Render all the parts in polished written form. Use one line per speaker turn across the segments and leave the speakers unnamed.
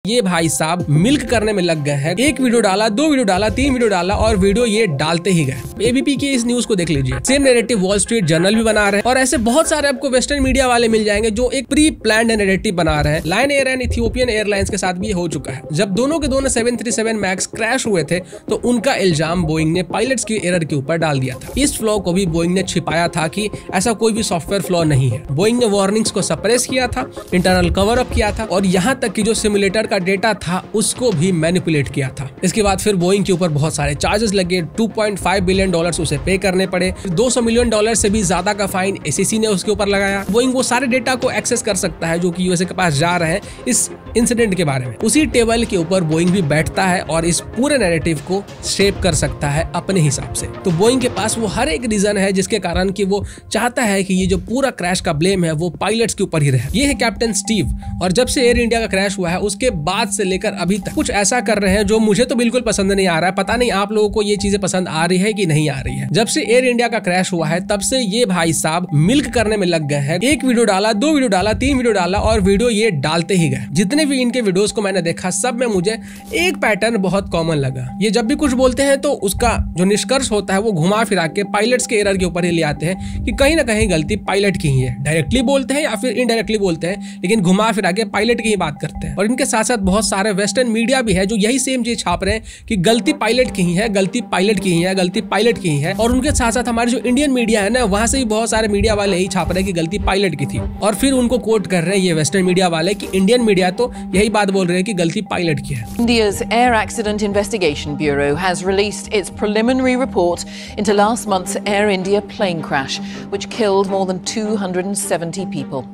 ये भाई साहब मिल्क करने में लग गए हैं। एक वीडियो डाला, 2 वीडियो डाला, 3 वीडियो डाला और वीडियो ये डालते ही गए। एबीपी की इस न्यूज को देख लीजिए। Same narrative wall street journal भी बना रहे हैं और ऐसे बहुत सारे आपको वेस्टर्न मीडिया वाले मिल जाएंगे जो एक प्री प्लान्ड नैरेटिव बना रहे हैं। Lion Air and Ethiopian Airlines के साथ भी हो चुका है। जब दोनों के दोनों 737 मैक्स क्रैश हुए थे तो उनका इल्जाम बोइंग ने पायलट्स की एरर के ऊपर डाल दिया था। इस फ्लॉ को भी बोइंग ने छिपाया था कि ऐसा कोई भी सॉफ्टवेयर फ्लॉ नहीं है। बोइंग ने वार्निंग्स को सप्रेस किया था, इंटरनल कवर अप किया था और यहाँ तक कि जो सिमुलेटर का डेटा था उसको भी मैनिपुलेट किया था। इसके बाद फिर बोइंग के ऊपर बहुत सारे चार्जेस लगे। $2.5 बिलियन उसे पे करने पड़े। $200 मिलियन से भी ज्यादा का फाइन एसईसी ने उसके ऊपर लगाया। बोइंग वो सारे डेटा को एक्सेस कर सकता है जो कि यूएसए के पास जा रहे हैं इस इंसिडेंट के बारे में। उसी टेबल के ऊपर बोइंग भी बैठता है और इस पूरे नैरेटिव को शेप कर सकता है अपने हिसाब से। तो बोइंग के पास वो हर एक रीजन है जिसके कारण कि वो चाहता है कि ये जो पूरा क्रैश का ब्लेम है वो पायलट्स के ऊपर ही रहे। ये है कैप्टन स्टीव और जब से एयर इंडिया का क्रैश हुआ है उसके बाद से लेकर अभी तक कुछ ऐसा कर रहे हैं जो मुझे तो बिल्कुल पसंद नहीं आ रहा है। पता नहीं आप लोगों को ये चीजें पसंद आ रही है कि नहीं आ रही है। जब से एयर इंडिया का क्रैश हुआ है तब से ये भाई साहब मिल्क करने में लग गए हैं। एक वीडियो डाला, 2 वीडियो डाला, 3 वीडियो डाला और वीडियो ये डालते ही गए। जितने भी इनके वीडियोस को मैंने देखा सब में मुझे एक पैटर्न बहुत कॉमन लगा। ये जब भी कुछ बोलते हैं तो उसका जो निष्कर्ष होता है वो घुमा फिरा के पायलट्स के एरर के ऊपर ही ले आते हैं कि कहीं ना कहीं गलती पायलट की ही है। डायरेक्टली बोलते हैं या फिर इनडायरेक्टली बोलते हैं लेकिन घुमा फिरा के पायलट की ही बात करते हैं। और इनके साथ साथ बहुत सारे वेस्टर्न मीडिया भी है जो यही सेम चीज छाप रहे हैं कि गलती पायलट की ही है, गलती पायलट की ही है, गलती पायलट की ही है। और उनके साथ साथ हमारे जो इंडियन मीडिया है ना वहां से भी बहुत सारे मीडिया वाले यही छाप रहे हैं कि गलती पायलट की थी और फिर उनको कोट कर रहे हैं ये वेस्टर्न मीडिया वाले कि इंडियन मीडिया तो यही बात बोल रहे हैं कि गलती पायलट की है।
India's Air Accident Investigation Bureau has released its preliminary report into last month's Air India plane crash, which killed more than 270 people.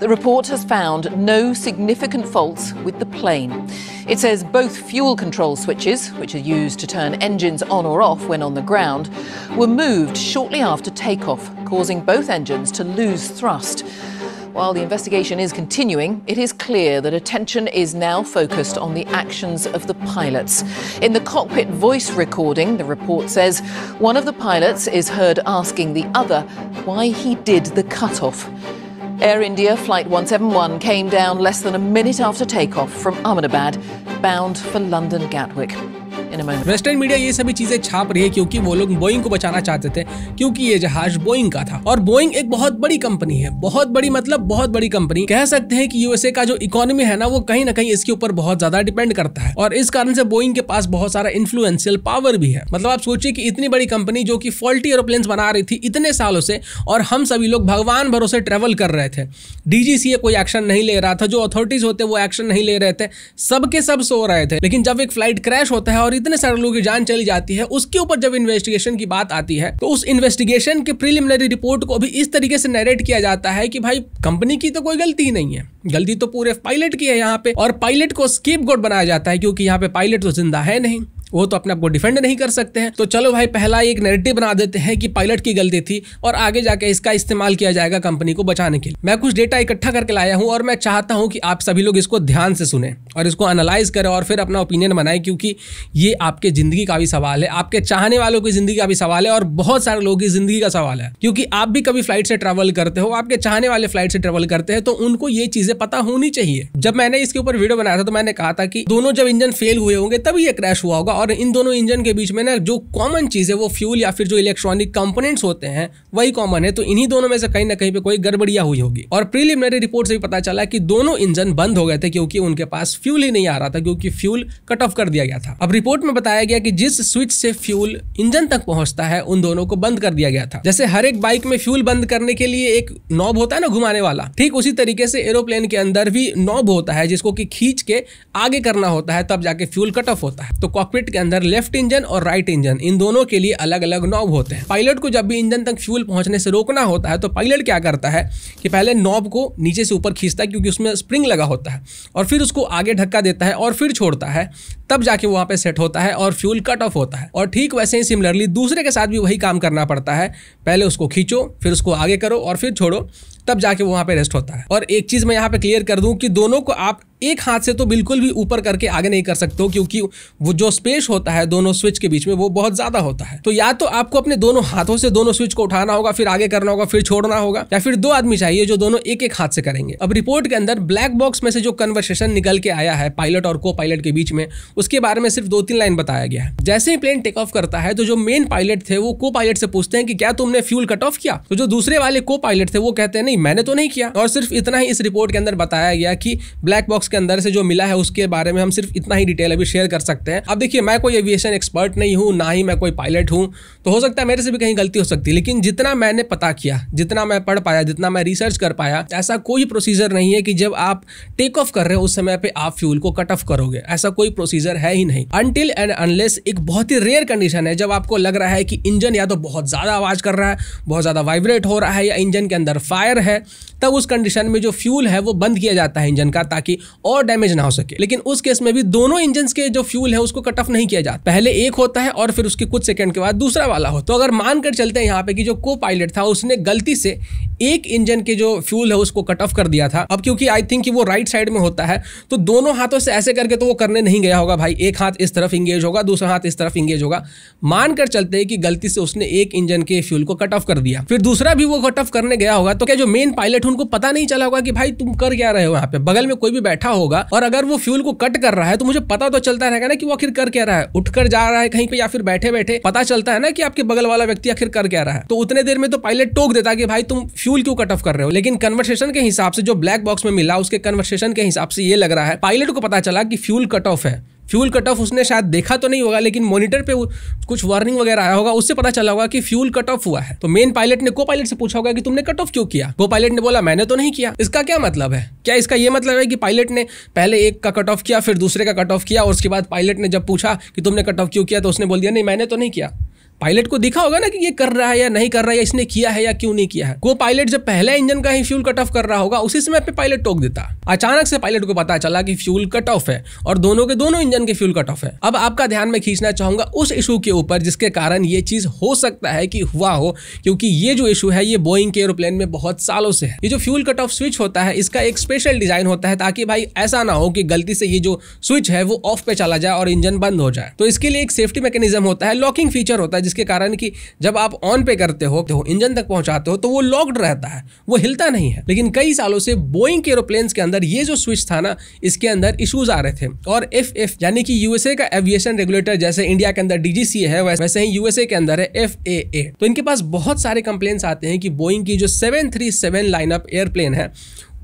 The report has found no significant faults with the plane. It says both fuel control switches, which are used to turn engines on or off when on the ground, were moved shortly after takeoff, causing both engines to lose thrust. While the investigation is continuing, it is clear that attention is now focused on the actions of the pilots. In the cockpit voice recording, the report says one of the pilots is heard asking the other why he did the cutoff. Air India Flight 171 came down less than a minute after takeoff from Ahmedabad, bound for London Gatwick.
Western media ये सभी चीजें छाप रही है क्योंकि वो लोग Boeing को बचाना चाहते थे क्योंकि ये जहाज बोइंग का था और बोइंग एक बहुत बड़ी कंपनी है। बहुत बड़ी मतलब बहुत बड़ी कंपनी। कह सकते हैं कि यूएसए का जो इकोनॉमी है ना वो कहीं ना कहीं इसके ऊपर बहुत ज्यादा डिपेंड करता है और इस कारण से बोइंग के पास बहुत सारा इन्फ्लुएंशियल पावर भी है। मतलब आप सोचिए कि इतनी बड़ी कंपनी जो कि फॉल्टी एरोप्लेन्स बना रही थी इतने सालों से और हम सभी लोग भगवान भरोसे ट्रेवल कर रहे थे। डीजीसीए कोई एक्शन नहीं ले रहा था, जो अथॉरिटीज होते वो एक्शन नहीं ले रहे थे, सबके सब सो रहे थे। लेकिन जब एक फ्लाइट क्रैश होता है और इतने सारे लोगों की जान चली जाती है उसके ऊपर जब इन्वेस्टिगेशन की बात आती है तो उस इन्वेस्टिगेशन के प्रिलिमिनरी रिपोर्ट को भी इस तरीके से नैरेट किया जाता है कि भाई कंपनी की तो कोई गलती ही नहीं है, गलती तो पूरे पायलट की है यहाँ पे। और पायलट को स्केपगोट बनाया जाता है क्योंकि यहाँ पे पायलट तो जिंदा है नहीं, वो तो अपने आप को डिफेंड नहीं कर सकते हैं। तो चलो भाई पहला एक नैरेटिव बना देते हैं कि पायलट की गलती थी और आगे जाके इसका इस्तेमाल किया जाएगा कंपनी को बचाने के लिए। मैं कुछ डेटा इकट्ठा करके लाया हूं और मैं चाहता हूं कि आप सभी लोग इसको ध्यान से सुने और इसको एनालाइज करें और फिर अपना ओपिनियन बनाएं क्योंकि ये आपके जिंदगी का भी सवाल है, आपके चाहने वालों की जिंदगी का भी सवाल है और बहुत सारे लोगों की जिंदगी का सवाल है। क्योंकि आप भी कभी फ्लाइट से ट्रेवल करते हो, आपके चाहने वाले फ्लाइट से ट्रेवल करते हैं तो उनको ये चीजें पता होनी चाहिए। जब मैंने इसके ऊपर वीडियो बनाया था तो मैंने कहा था कि दोनों जब इंजन फेल हुए होंगे तभी ये क्रैश हुआ होगा और इन दोनों इंजन के बीच में ना जो कॉमन चीज है वो फ्यूल या फिर जो इलेक्ट्रॉनिक कंपोनेंट्स होते हैं वही कॉमन है। तो इन्हीं दोनों में से कहीं ना कहीं पे कोई गड़बड़ियां हुई होगी। और प्रीलिमिनरी रिपोर्ट से भी पता चला कि दोनों इंजन बंद हो गए थे क्योंकि उनके पास फ्यूल ही नहीं आ रहा था क्योंकि फ्यूल कट ऑफ कर दिया गया था। अब रिपोर्ट में बताया गया कि जिस स्विच से फ्यूल इंजन तक पहुंचता है उन दोनों को बंद कर दिया गया था। जैसे हर एक बाइक में फ्यूल बंद करने के लिए एक नॉब होता है ना घुमाने वाला, ठीक उसी तरीके से एरोप्लेन के अंदर भी नॉब होता है जिसको कि खींच के आगे करना होता है तब जाके फ्यूल कट ऑफ होता है। तो कॉकपिट के अंदर लेफ्ट इंजन और राइट इंजन इन दोनों के लिए अलग अलग नॉब होते हैं। पायलट को जब भी इंजन तक फ्यूल पहुंचने से रोकना होता है तो पायलट क्या करता है कि पहले नॉब को नीचे से ऊपर खींचता है क्योंकि उसमें स्प्रिंग लगा होता है और फिर उसको आगे धक्का देता है और फिर छोड़ता है, तब जाके वहां पे सेट होता है और फ्यूल कट ऑफ होता है। और ठीक वैसे ही सिमिलरली दूसरे के साथ भी वही काम करना पड़ता है, पहले उसको खींचो फिर उसको आगे करो और फिर छोड़ो, तब जाके वहां पे रेस्ट होता है। और एक चीज मैं यहाँ पे क्लियर कर दूं कि दोनों को आप एक हाथ से तो बिल्कुल भी ऊपर करके आगे नहीं कर सकते हो, क्योंकि वो जो स्पेस होता है दोनों स्विच के बीच में वो बहुत ज्यादा होता है। तो या तो आपको अपने दोनों हाथों से दोनों स्विच को उठाना होगा, फिर आगे करना होगा, फिर छोड़ना होगा, या फिर दो आदमी चाहिए जो दोनों एक एक हाथ से करेंगे। अब रिपोर्ट के अंदर ब्लैक बॉक्स में से जो कन्वर्सेशन निकल के आया है पायलट और को पायलट के बीच में, उसके बारे में सिर्फ 2-3 लाइन बताया गया है। जैसे ही प्लेन टेक ऑफ करता है तो जो मेन पायलट थे वो को पायलट से पूछते हैं कि क्या तुमने फ्यूल कट ऑफ किया? तो जो दूसरे वाले को पायलट थे वो कहते हैं नहीं, मैंने तो नहीं किया। और सिर्फ इतना ही इस रिपोर्ट के अंदर बताया गया कि ब्लैक बॉक्स के अंदर से जो मिला है उसके बारे में हम सिर्फ इतना ही डिटेल अभी शेयर कर सकते हैं। अब देखिए, मैं कोई एविएशन एक्सपर्ट नहीं हूं, ना ही मैं कोई पायलट हूं, तो हो सकता है मेरे से भी कहीं गलती हो सकती है, लेकिन जितना मैंने पता किया, जितना मैं पढ़ पाया, जितना मैं रिसर्च कर पाया, ऐसा कोई प्रोसीजर नहीं है कि जब आप टेक ऑफ कर रहे हो उस समय पे आप फ्यूल को कट ऑफ करोगे। ऐसा कोई प्रोसीजर है ही नहीं, अनटिल एंड अनलेस एक बहुत ही रेयर कंडीशन है जब आपको लग रहा है कि इंजन या तो बहुत ज्यादा आवाज कर रहा है, बहुत ज्यादा वाइब्रेट हो रहा है, या इंजन के अंदर फायर है, तब उस कंडीशन में जो फ्यूल है वो बंद किया जाता है इंजन का, ताकि और डैमेज ना हो सके। लेकिन उस केस में भी दोनों इंजन के जो फ्यूल है उसको कट ऑफ नहीं किया जाता, पहले एक होता है और फिर उसके कुछ सेकंड के बाद दूसरा वाला हो। तो अगर मानकर चलते हैं यहाँ पे कि जो को पायलट था उसने गलती से एक इंजन के जो फ्यूल है उसको कट ऑफ कर दिया था। अब क्योंकि आई थिंक कि वो राइट साइड में होता है, तो दोनों हाथों से ऐसे करके तो वो करने नहीं गया होगा भाई, एक हाथ इस तरफ इंगेज होगा, दूसरा हाथ इस तरफ इंगेज होगा। मानकर चलते हैं कि गलती से उसने एक इंजन के फ्यूल को कट ऑफ कर दिया, फिर दूसरा भी वो कट ऑफ करने गया होगा, तो क्या जो मेन पायलट उनको पता नहीं चला होगा कि भाई तुम कर क्या रहे हो? यहाँ पे बगल में कोई भी बैठा होगा और अगर वो फ्यूल को कट कर रहा है तो मुझे पता तो चलता रहेगा ना कि वो आखिर कर क्या रहा है, उठकर जा रहा है कहीं पे, या फिर बैठे बैठे पता चलता है ना कि आपके बगल वाला व्यक्ति आखिर कर क्या रहा है। तो उतने देर में तो पायलट टोक देता कि भाई तुम फ्यूल क्यों कट ऑफ कर रहे हो। लेकिन कन्वर्सेशन के हिसाब से जो ब्लैक बॉक्स में मिला, उसके कन्वर्सेशन के हिसाब से ये लग रहा है पायलट को पता चला कि फ्यूल कट ऑफ है। फ्यूल कट ऑफ उसने शायद देखा तो नहीं होगा, लेकिन मॉनिटर पे कुछ वार्निंग वगैरह आया होगा, उससे पता चला होगा कि फ्यूल कट ऑफ हुआ है। तो मेन पायलट ने को पायलट से पूछा होगा कि तुमने कट ऑफ क्यों किया? को पायलट ने बोला मैंने तो नहीं किया। इसका क्या मतलब है? क्या इसका ये मतलब है कि पायलट ने पहले एक का कट ऑफ किया, फिर दूसरे का कट ऑफ किया, और उसके बाद पायलट ने जब पूछा कि तुमने कट ऑफ क्यों किया तो उसने बोल दिया नहीं मैंने तो नहीं किया? पायलट को दिखा होगा ना कि ये कर रहा है या नहीं कर रहा है, या इसने किया है या क्यों नहीं किया है। को पायलट जब पहले इंजन का ही फ्यूल कट ऑफ कर रहा होगा उसी समय पे पायलट टोक देता। अचानक से पायलट को पता चला कि फ्यूल कट ऑफ है और दोनों के दोनों इंजन के फ्यूल कट ऑफ है। अब आपका ध्यान मैं खींचना चाहूंगा उस इशू के ऊपर जिसके कारण ये चीज हो सकता है कि हुआ हो, क्योंकि ये जो इशू है ये बोइंग के एरोप्लेन में बहुत सालों से है। ये जो फ्यूल कट ऑफ स्विच होता है इसका एक स्पेशल डिजाइन होता है ताकि भाई ऐसा ना हो कि गलती से ये जो स्विच है वो ऑफ पे चला जाए और इंजन बंद हो जाए। तो इसके लिए एक सेफ्टी मैकेनिज्म होता है, लॉकिंग फीचर होता है, जिसके कारण कि जब आप ऑन पे करते हो तो इंजन तक पहुंचाते हो तो वो लॉक्ड रहता है, वो हिलता नहीं है। लेकिन कई सालों से बोइंग के एरोप्लेन्स के अंदर ये जो स्विच था ना, इसके अंदर इश्यूज आ रहे थे। और FAA यानी कि यूएसए का एविएशन रेगुलेटर, जैसे इंडिया के अंदर DGCA है वैसे ही यूएसए के अंदर है FAA। तो इनके पास बहुत सारे कंप्लेंट्स आते हैं कि बोइंग की जो 737 लाइनअप एयरप्लेन है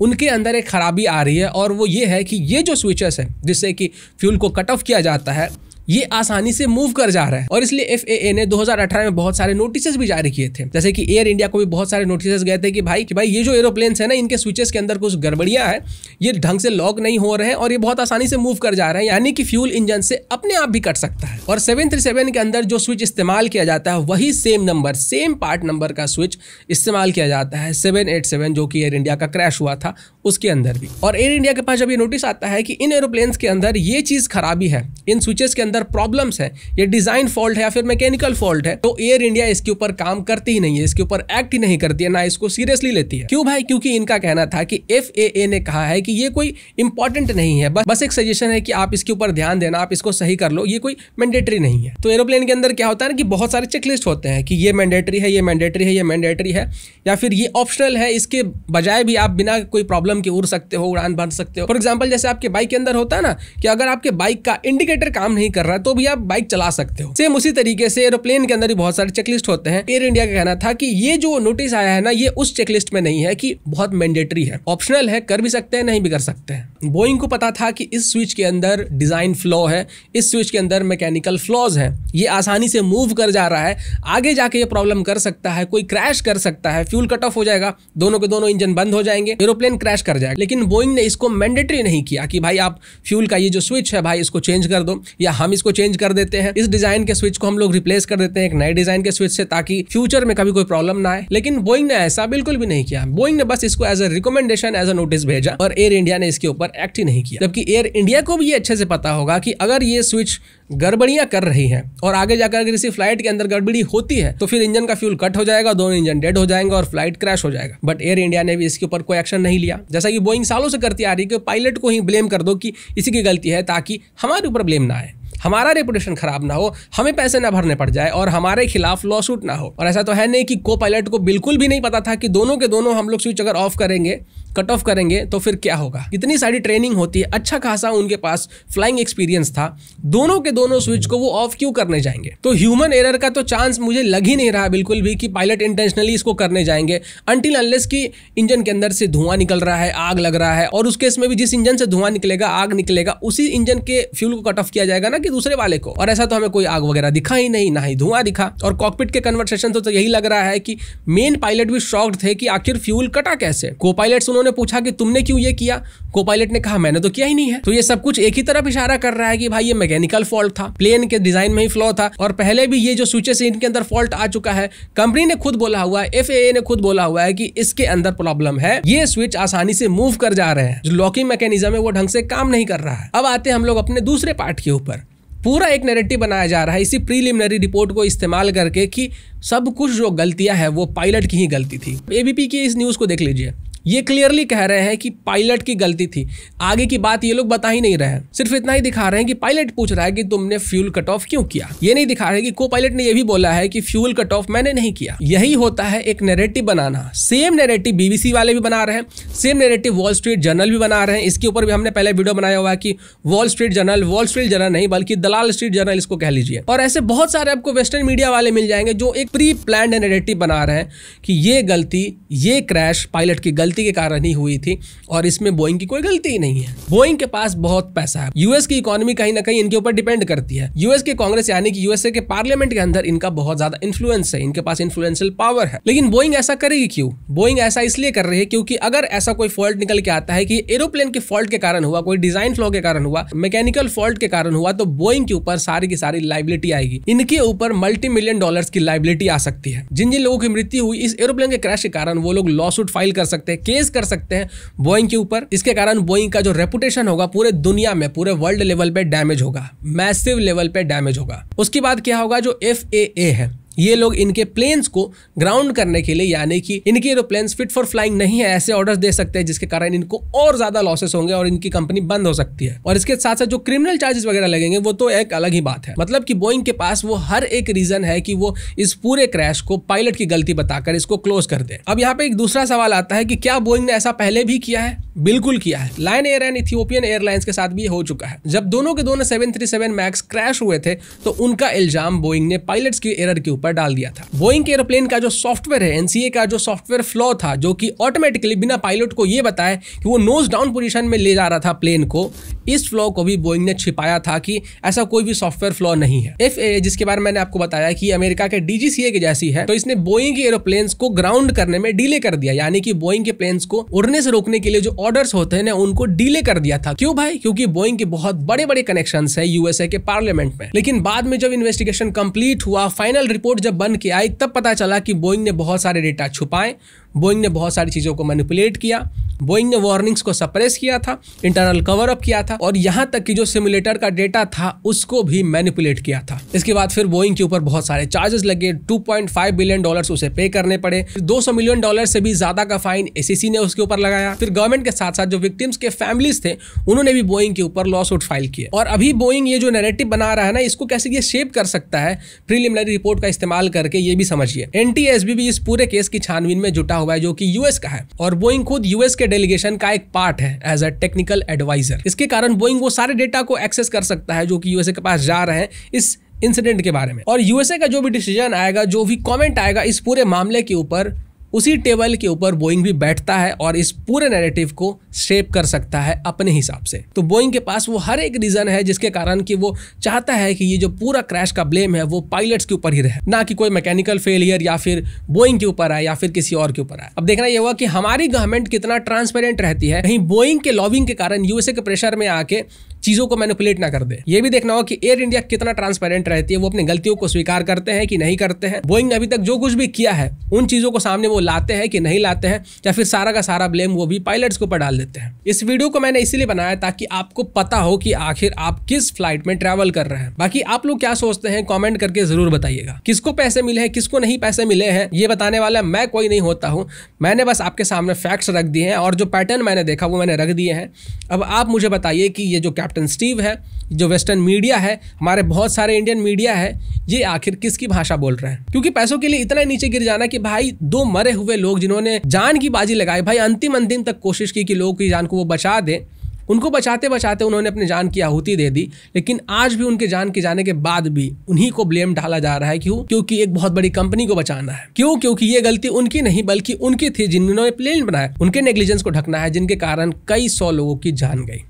उनके अंदर एक खराबी आ रही है, और वो ये है कि ये जो स्विचेस है जिससे कि फ्यूल को कट ऑफ किया जाता है ये आसानी से मूव कर जा रहा है। और इसलिए FAA ने 2018 में बहुत सारे नोटिस भी जारी किए थे, जैसे कि एयर इंडिया को भी बहुत सारे नोटिस गए थे कि भाई ये जो एरोप्लेन्स है ना इनके स्विचेस के अंदर कुछ गड़बड़ियां है, ये ढंग से लॉक नहीं हो रहे हैं और ये बहुत आसानी से मूव कर जा रहे हैं, यानी कि फ्यूल इंजन से अपने आप भी कट सकता है। और 737 के अंदर जो स्विच इस्तेमाल किया जाता है वही सेम पार्ट नंबर का स्विच इस्तेमाल किया जाता है 787 जो कि एयर इंडिया का क्रैश हुआ था उसके अंदर भी। और एयर इंडिया के पास जब ये नोटिस आता है कि इन एरोप्लेन्स के अंदर ये चीज खराबी है, इन स्विचेस के अंदर प्रॉब्लम्स है, ये डिजाइन फॉल्ट है या फिर मैकेनिकल फॉल्ट है, तो एयर इंडिया इसके ऊपर काम करती ही नहीं है, इसके ऊपर एक्ट ही नहीं करती है, ना इसको सीरियसली लेती है। क्यों भाई? क्योंकि इनका कहना था कि FAA ने कहा है कि ये कोई इंपॉर्टेंट नहीं है, बस एक सजेशन है कि आप इसके ऊपर ध्यान देना, आप इसको सही कर लो, ये कोई मैंडेटरी नहीं है। तो एरोप्लेन के अंदर क्या होता है ना कि बहुत सारे चेकलिस्ट होते हैं कि ये मैंडेटरी है, ये मैंडेटरी है, ये मैंडेटरी है, या फिर ये ऑप्शनल है, इसके बजाय भी आप बिना कोई प्रॉब्लम के उड़ सकते हो, उड़ान भर सकते हो। फॉर एग्जाम्पल जैसे आपके बाइक के अंदर होता है ना कि अगर आपके बाइक का इंडिकेटर काम नहीं कर रहा है तो भी आप बाइक चला सकते हो। सेम उसी तरीके से एरोप्लेन के अंदर भी बहुत सारे चेकलिस्ट होते हैं। एयर इंडिया का कहना था कि ये जो नोटिस आया है ना ये उस चेकलिस्ट में नहीं है कि बहुत मैंडेटरी है, ऑप्शनल है, कर भी सकते हैं नहीं भी कर सकते हैं। बोइंग को पता था कि इस स्विच के अंदर डिजाइन फ्लॉ है, इस स्विच के अंदर मैकेनिकल फ्लॉज है, ये आसानी से मूव कर जा रहा है, आगे जाके ये प्रॉब्लम कर सकता है, कोई क्रैश कर सकता है, फ्यूल कट ऑफ हो जाएगा, दोनों के दोनों इंजन बंद हो जाएंगे, एरोप्लेन क्रैश कर जाएगा। लेकिन बोइंग ने इसको मैंडेटरी नहीं किया कि भाई आप फ्यूल का ये जो स्विच है भाई इसको चेंज कर दो, या हम इसको चेंज कर देते हैं, इस डिजाइन के स्विच को हम लोग रिप्लेस कर देते हैं एक नए डिजाइन के स्विच से, ताकि फ्यूचर में कभी कोई प्रॉब्लम ना आए। लेकिन बोइंग ने ऐसा बिल्कुल भी नहीं किया। बोइंग ने बस इसको as a recommendation, as a notice भेजा और एयर इंडिया ने इसके ऊपर ऊपर एक्ट ही नहीं किया। जबकि एयर इंडिया को भी ये अच्छे से पता होगा कि अगर ये स्विच गड़बड़ियां कर रही है और आगे जाकर अगर किसी फ्लाइट के अंदर गड़बड़ी होती है तो फिर इंजन का फ्यूल कट हो जाएगा, दोनों इंजन डेड हो जाएंगे और फ्लाइट क्रैश हो जाएगा। बट एयर इंडिया ने भी इसके ऊपर कोई एक्शन नहीं लिया, जैसा कि बोइंग सालों से करती आ रही है कि पायलट को ही ब्लेम कर दो कि इसी की गलती है ताकि हमारे ऊपर ब्लेम ना आए, हमारा रेपुटेशन खराब ना हो, हमें पैसे ना भरने पड़ जाए और हमारे खिलाफ लॉ सूट ना हो। और ऐसा तो है नहीं कि को पायलट को बिल्कुल भी नहीं पता था कि दोनों के दोनों हम लोग स्विच अगर ऑफ करेंगे, कट ऑफ करेंगे तो फिर क्या होगा। इतनी सारी ट्रेनिंग होती है, अच्छा खासा उनके पास फ्लाइंग एक्सपीरियंस था, दोनों के दोनों स्विच को वो ऑफ क्यों करने जाएंगे। तो ह्यूमन एरर का तो चांस मुझे लग ही नहीं रहा बिल्कुल भी कि पायलट इंटेंशनली इसको करने जाएंगे, अनटिल अनलेस कि इंजन के अंदर से धुआं निकल रहा है, आग लग रहा है, और उस केस में भी जिस इंजन से धुआं निकलेगा, आग निकलेगा, उसी इंजन के फ्यूल को कट ऑफ किया जाएगा ना कि दूसरे वाले को। और ऐसा तो हमें कोई आग वगैरह दिखा ही नहीं, ना ही धुआं दिखा। और कॉकपिट के कन्वर्सेशन तो यही लग रहा है कि मेन पायलट भी शॉक्ड थे कि आखिर फ्यूल कटा कैसे। को पायलट उन्होंने पूछा कि तुमने क्यों ये किया, को पायलट ने कहा मैंने तो किया ही नहीं है। तो ये सब कुछ एक ही तरफ इशारा कर रहा है कि भाई ये मैकेनिकल फॉल्ट था, प्लेन के डिजाइन में ही फ्लॉ था, और पहले भी ये जो स्विचेस इनके अंदर फॉल्ट आ चुका है। कंपनी ने खुद बोला हुआ है, FAA ने खुद बोला हुआ है कि इसके अंदर प्रॉब्लम है, ये स्विच आसानी से मूव कर जा रहे हैं, जो लॉकिंग मैकेनिज्म है वो ढंग से काम नहीं कर रहा है। अब आते हैं हम लोग अपने दूसरे पार्ट के ऊपर। पूरा एक नैरेटिव बनाया जा रहा है इसी प्रीलिमिनरी रिपोर्ट को इस्तेमाल करके कि सब कुछ जो गलतियां हैं वो पायलट की ही गलती थी। ABP की इस न्यूज़ को देख लीजिए, ये क्लियरली कह रहे हैं कि पायलट की गलती थी। आगे की बात ये लोग बता ही नहीं रहे हैं, सिर्फ इतना ही दिखा रहे हैं कि पायलट पूछ रहा है कि तुमने फ्यूल कट ऑफ क्यों किया। ये नहीं दिखा रहे कि को पायलट ने ये भी बोला है कि फ्यूल कट ऑफ मैंने नहीं किया। यही होता है एक नैरेटिव बनाना। सेम नैरेटिव BBC वाले भी बना रहे हैं, same narrative wall street journal भी बना रहे हैं। इसके ऊपर भी हमने पहले वीडियो बनाया हुआ है कि वॉल स्ट्रीट जर्नल नहीं बल्कि दलाल स्ट्रीट जर्नल इसको कह लीजिए। और ऐसे बहुत सारे आपको वेस्टर्न मीडिया वाले मिल जाएंगे जो एक प्री प्लान्ड नैरेटिव बना रहे हैं कि ये गलती, ये क्रैश पायलट की गलती के कारण ही हुई थी और इसमें बोइंग की कोई गलती ही नहीं है। बोइंग के पास बहुत पैसा है, यूएस की इकोनॉमी कहीं ना कहीं इनके ऊपर डिपेंड करती है। यूएस के कांग्रेस यानी कि यूएसए के पार्लियामेंट के अंदर इनका बहुत ज्यादा इन्फ्लुएंस है, इनके पास इन्फ्लुएंशियल पावर है। लेकिन बोइंग ऐसा करेगी क्यों? बोइंग ऐसा इसलिए कर रही है क्योंकि अगर ऐसा कोई फॉल्ट निकल के आता है कि एरोप्लेन के फॉल्ट के कारण हुआ, कोई डिजाइन फ्लॉ के कारण हुआ, मैकेनिकल फॉल्ट के कारण हुआ, तो बोइंग के ऊपर सारी की सारी लाइबिलिटी आएगी। इनके ऊपर $multi-million की लाइबिलिटी आ सकती है। जिन जिन लोगों की मृत्यु हुई इस एरोप्लेन के क्रैश के कारण, वो लोग लॉ सूट फाइल कर सकते हैं, केस कर सकते हैं बोइंग के ऊपर। इसके कारण बोइंग का जो रेपुटेशन होगा पूरे दुनिया में, पूरे वर्ल्ड लेवल पे डैमेज होगा, मैसिव लेवल पे डैमेज होगा। उसके बाद क्या होगा, जो FAA है, ये लोग इनके प्लेन्स को ग्राउंड करने के लिए, यानी कि इनके एरोप्लेन्स फिट फॉर फ्लाइंग नहीं है, ऐसे ऑर्डर्स दे सकते हैं जिसके कारण इनको और ज्यादा लॉसेस होंगे और इनकी कंपनी बंद हो सकती है। और इसके साथ साथ जो क्रिमिनल चार्जेस वगैरह लगेंगे वो तो एक अलग ही बात है। मतलब कि बोइंग के पास वो हर एक रीजन है कि वो इस पूरे क्रैश को पायलट की गलती बताकर इसको क्लोज कर दे। अब यहाँ पे एक दूसरा सवाल आता है कि क्या बोइंग ने ऐसा पहले भी किया है? बिल्कुल किया है। Lion Air and Ethiopian Airlines के साथ भी हो चुका है। जब दोनों के दोनों 737 मैक्स क्रैश हुए थे तो उनका इल्जाम बोइंग ने पायलट्स की एरर के ऊपर डाल दिया था। बोइंग के एरोप्लेन का जो सॉफ्टवेयर है, NCA का जो सॉफ्टवेयर फ्लॉ था, जो कि ऑटोमेटिकली बिना पायलट को ये बताए कि वो नोज डाउन पोजीशन में ले जा रहा था प्लेन को, इस फ्लॉ को भी बोइंग ने छिपाया था कि ऐसा कोई भी सॉफ्टवेयर फ्लॉ नहीं है। FAA, जिसके बारे में मैंने आपको बताया कि अमेरिका के DGCA की जैसी है, तो इसने बोइंग के एरोप्लेन्स को ग्राउंड करने में डिले कर दिया, यानी कि बोइंग के प्लेन्स को उड़ने से रोकने के लिए जो ऑर्डर्स होते हैं ना, उनको डिले कर दिया था। क्यों भाई? क्योंकि बोइंग के बहुत बड़े बड़े कनेक्शंस है USA के पार्लियामेंट में। लेकिन बाद में जब इन्वेस्टिगेशन कंप्लीट हुआ, फाइनल रिपोर्ट जब बन के आई, तब पता चला कि बोइंग ने बहुत सारे डेटा छुपाए, बोइंग ने बहुत सारी चीजों को मैनिपुलेट किया, बोइंग ने वार्निंग्स को सप्रेस किया था, इंटरनल कवर अप किया था, और यहां तक कि जो सिमुलेटर का डेटा था उसको भी मैनिपुलेट किया था। इसके बाद फिर बोइंग के ऊपर बहुत सारे चार्जेस लगे, $2.5 बिलियन उसे पे करने पड़े, $200 मिलियन से भी ज्यादा का फाइन SEC ने उसके ऊपर लगाया। फिर गवर्नमेंट के साथ साथ जो विक्टिम्स के फैमिलीज थे उन्होंने भी बोइंग के ऊपर लॉ सूट फाइल किए। और अभी बोइंग ये जो नैरेटिव बना रहा है ना, इसको कैसे ये शेप कर सकता है प्रीलिमिनरी रिपोर्ट का इस्तेमाल करके, ये भी समझिए। NTSB भी इस पूरे केस की छानबीन में जुटा हुआ है, जो कि US का है, और बोइंग खुद US के डेलीगेशन का एक पार्ट है एज अ टेक्निकल एडवाइजर। इसके कारण बोइंग वो सारे डेटा को एक्सेस कर सकता है जो कि USA के पास जा रहे हैं इस इंसिडेंट के बारे में। और USA का जो भी डिसीजन आएगा, जो भी कमेंट आएगा इस पूरे मामले के ऊपर, उसी टेबल के ऊपर बोइंग भी बैठता है और इस पूरे नैरेटिव को शेप कर सकता है अपने हिसाब से। तो बोइंग के पास वो हर एक रीजन है जिसके कारण कि वो चाहता है कि ये जो पूरा क्रैश का ब्लेम है वो पायलट्स के ऊपर ही रहे, ना कि कोई मैकेनिकल फेलियर या फिर बोइंग के ऊपर आए या फिर किसी और के ऊपर आए। अब देखना ये हुआ कि हमारी गवर्नमेंट कितना ट्रांसपेरेंट रहती है। कहीं बोइंग के लॉबिंग के कारण, USA के प्रेशर में आके चीजों को मैनिपुलेट ना कर दे। ये भी देखना होगा कि एयर इंडिया कितना ट्रांसपेरेंट रहती है, वो अपनी गलतियों को स्वीकार करते हैं कि नहीं करते हैं। बोइंग अभी तक जो कुछ भी किया है उन चीजों को सामने वो लाते हैं कि नहीं लाते हैं, या फिर सारा का सारा ब्लेम वो भी पायलट्स के ऊपर डाल देते हैं। इस वीडियो को मैंने इसीलिए बनाया ताकि आपको पता हो कि आखिर आप किस फ्लाइट में ट्रैवल कर रहे हैं। बाकी आप लोग क्या सोचते हैं कमेंट करके जरूर बताइएगा। किसको पैसे मिले हैं, किसको नहीं पैसे मिले हैं, ये बताने वाला मैं कोई नहीं होता हूं। मैंने बस आपके सामने फैक्ट्स रख दिए हैं और जो पैटर्न मैंने देखा वो मैंने रख दिए हैं। अब आप मुझे बताइए कि ये जो कैप्टन स्टीव है, जो वेस्टर्न मीडिया है, हमारे बहुत सारे इंडियन मीडिया है, ये आखिर किसकी भाषा बोल रहे हैं? क्योंकि पैसों के लिए इतना नीचे गिर जाना कि भाई दो मरे हुए लोग जिन्होंने जान की बाजी लगाई, भाई अंतिम तक कोशिश की कि लोगों की जान को वो बचा दे, उनको बचाते बचाते उन्होंने अपनी जान की आहुति दे दी। लेकिन आज भी उनके जान के जाने के बाद भी उन्हीं को ब्लेम डाला जा रहा है। क्यों? क्योंकि एक बहुत बड़ी कंपनी को बचाना है। क्यों? क्योंकि ये गलती उनकी नहीं बल्कि उनकी थी जिन्होंने प्लेन बनाया। उनके नेग्लिजेंस को ढकना है, जिनके कारण कई 100 लोगों की जान गई।